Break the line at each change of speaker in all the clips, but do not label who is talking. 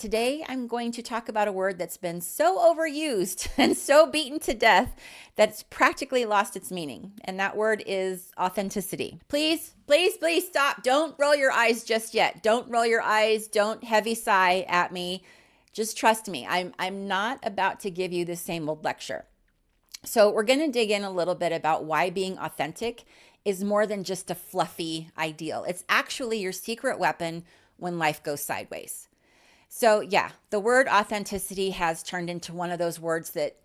Today, I'm going to talk about a word that's been so overused and so beaten to death that it's practically lost its meaning. And that word is authenticity. Please, please, please stop. Don't roll your eyes just yet. Don't roll your eyes. Don't heavy sigh at me. Just trust me. I'm not about to give you the same old lecture. So we're going to dig in a little bit about why being authentic is more than just a fluffy ideal. It's actually your secret weapon when life goes sideways. So yeah, the word authenticity has turned into one of those words that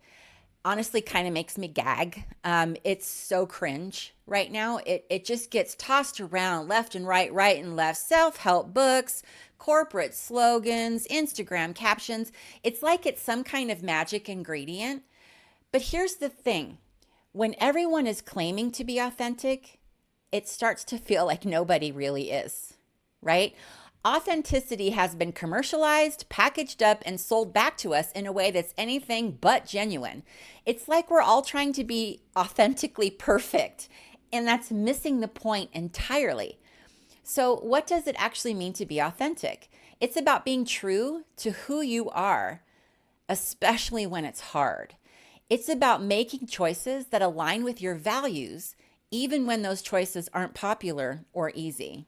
honestly kind of makes me gag. It's so cringe right now. It just gets tossed around left and right, right and left. Self-help books, corporate slogans, Instagram captions. It's like it's some kind of magic ingredient. But here's the thing. When everyone is claiming to be authentic, it starts to feel like nobody really is, right? Authenticity has been commercialized, packaged up, and sold back to us in a way that's anything but genuine. It's like we're all trying to be authentically perfect, and that's missing the point entirely. So, what does it actually mean to be authentic? It's about being true to who you are, especially when it's hard. It's about making choices that align with your values, even when those choices aren't popular or easy.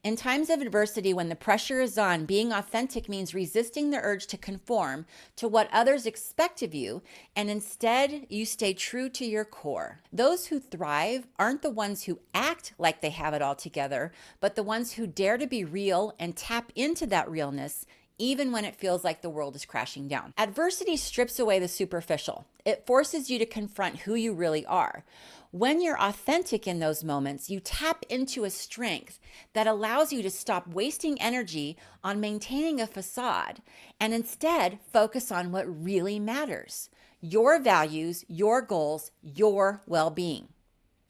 In times of adversity, when the pressure is on, being authentic means resisting the urge to conform to what others expect of you, and instead you stay true to your core. Those who thrive aren't the ones who act like they have it all together, but the ones who dare to be real and tap into that realness, even when it feels like the world is crashing down. Adversity strips away the superficial. It forces you to confront who you really are. When you're authentic in those moments, you tap into a strength that allows you to stop wasting energy on maintaining a facade and instead focus on what really matters: your values, your goals, your well-being.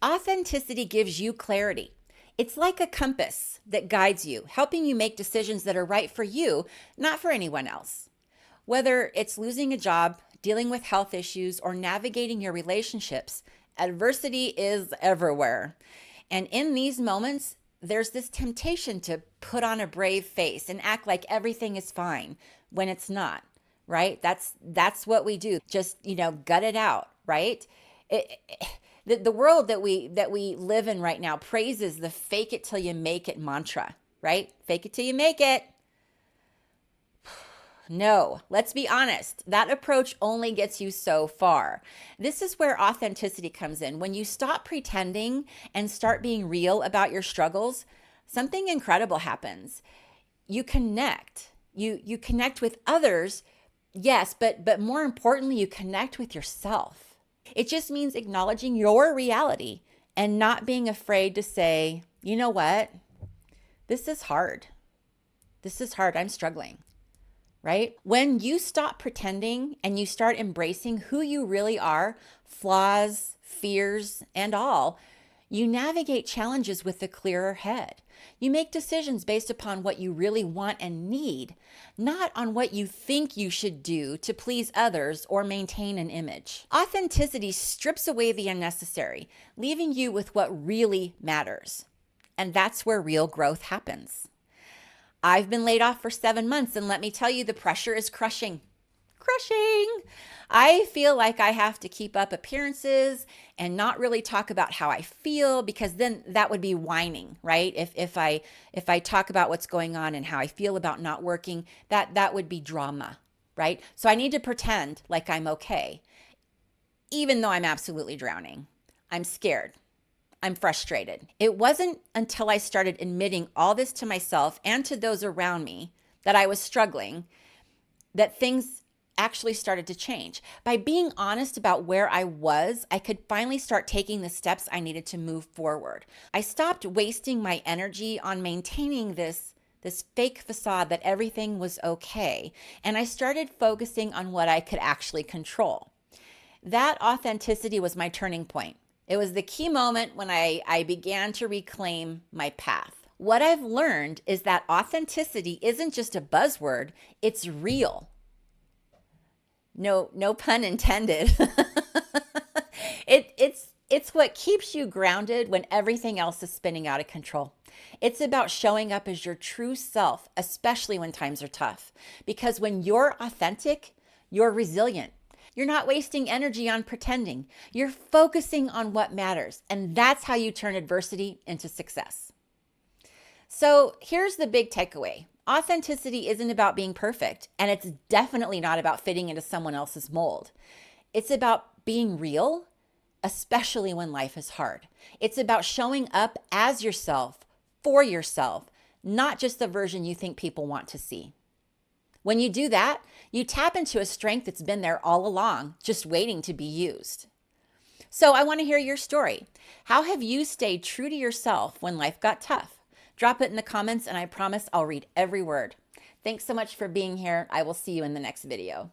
Authenticity gives you clarity. It's like a compass that guides you, helping you make decisions that are right for you, not for anyone else. Whether it's losing a job, dealing with health issues, or navigating your relationships, adversity is everywhere. And in these moments, there's this temptation to put on a brave face and act like everything is fine when it's not, right? That's what we do. Just, gut it out, right? The world that we live in right now praises the fake it till you make it mantra, right? Fake it till you make it. No, let's be honest. That approach only gets you so far. This is where authenticity comes in. When you stop pretending and start being real about your struggles, something incredible happens. You connect. You connect with others, yes, but more importantly, you connect with yourself. It just means acknowledging your reality and not being afraid to say, you know what? This is hard. This is hard. I'm struggling. Right? When you stop pretending and you start embracing who you really are, flaws, fears, and all, you navigate challenges with a clearer head. You make decisions based upon what you really want and need, not on what you think you should do to please others or maintain an image. Authenticity strips away the unnecessary, leaving you with what really matters. And that's where real growth happens. I've been laid off for 7 months, and let me tell you, the pressure is crushing. Crushing. I feel like I have to keep up appearances and not really talk about how I feel, because then that would be whining, right? If I talk about what's going on and how I feel about not working, that would be drama, right? So I need to pretend like I'm okay, even though I'm absolutely drowning. I'm scared. I'm frustrated. It wasn't until I started admitting all this to myself and to those around me that I was struggling that things actually started to change. By being honest about where I was, I could finally start taking the steps I needed to move forward. I stopped wasting my energy on maintaining this fake facade that everything was okay, and I started focusing on what I could actually control. That authenticity was my turning point. It was the key moment when I began to reclaim my path. What I've learned is that authenticity isn't just a buzzword, it's real. No pun intended. It's It's what keeps you grounded when everything else is spinning out of control. It's about showing up as your true self, especially when times are tough. Because when you're authentic, you're resilient. You're not wasting energy on pretending. You're focusing on what matters. And that's how you turn adversity into success. So here's the big takeaway. Authenticity isn't about being perfect, and it's definitely not about fitting into someone else's mold. It's about being real, especially when life is hard. It's about showing up as yourself, for yourself, not just the version you think people want to see. When you do that, you tap into a strength that's been there all along, just waiting to be used. So I want to hear your story. How have you stayed true to yourself when life got tough? Drop it in the comments and I promise I'll read every word. Thanks so much for being here. I will see you in the next video.